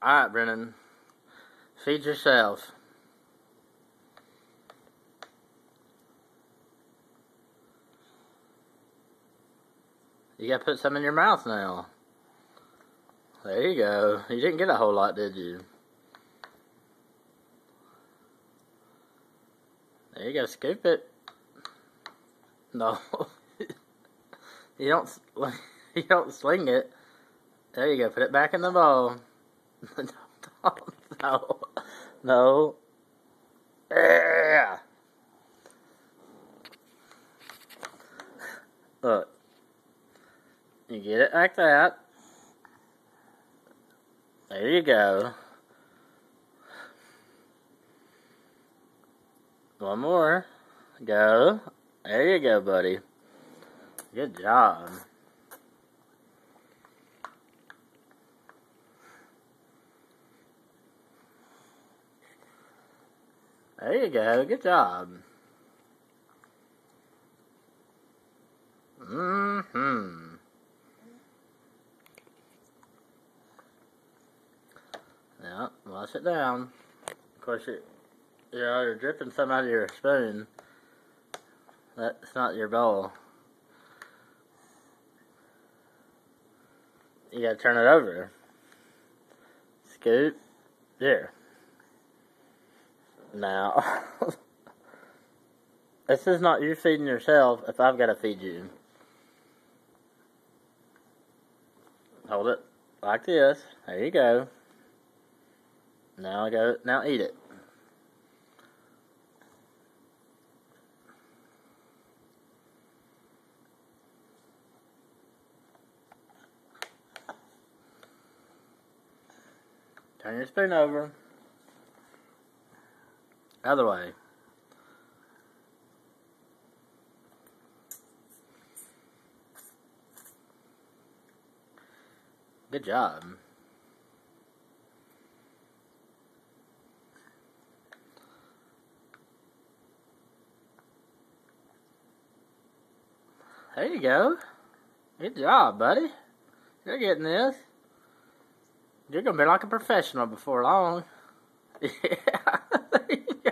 Alright, Brennan. Feed yourself. You gotta put some in your mouth now. There you go. You didn't get a whole lot, did you? There you go. Scoop it. No. You don't sling it. There you go. Put it back in the bowl. No. No. Yeah. Look. You get it like that. There you go. One more. Go. There you go, buddy. Good job. There you go. Good job. Mm-hmm. Yeah, wash it down. Of course, you're dripping some out of your spoon. That's not your bowl. You gotta turn it over. Scoop. There. Now, this is not you feeding yourself if I've got to feed you. Hold it like this. There you go. Now eat it. Turn your spoon over. Other way. Good job. There you go. Good job, buddy. You're getting this. You're going to be like a professional before long. Yeah. There you go.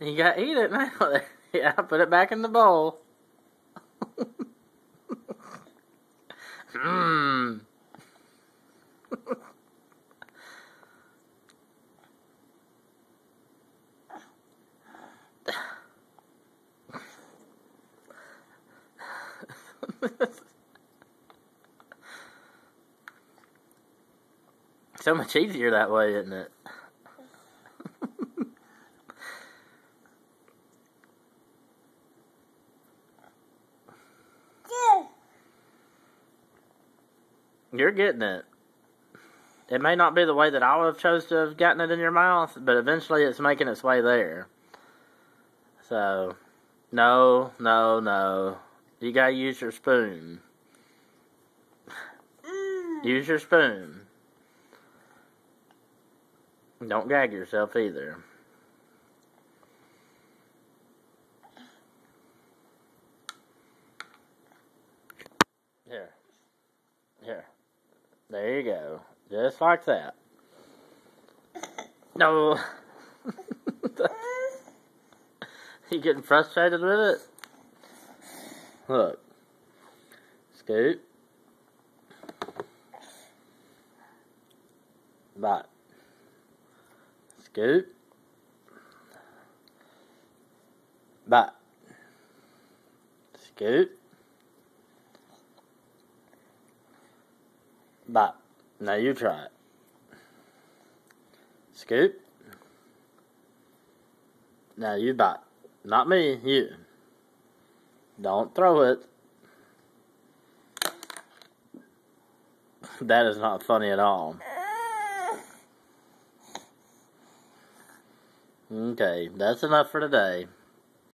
You got to eat it now. Yeah, put it back in the bowl. Mmm. So much easier that way, isn't it? You're getting it. It may not be the way that I would have chose to have gotten it in your mouth, but eventually it's making its way there. So, no. You gotta use your spoon. Use your spoon. Don't gag yourself either. Here. There you go. Just like that. No. You getting frustrated with it? Look. Scoop. Bite. Scoop. Bite. Scoop. Bite. Now you try it. Scoop. Now you bite. Not me, you. Don't throw it. That is not funny at all. Okay, that's enough for today.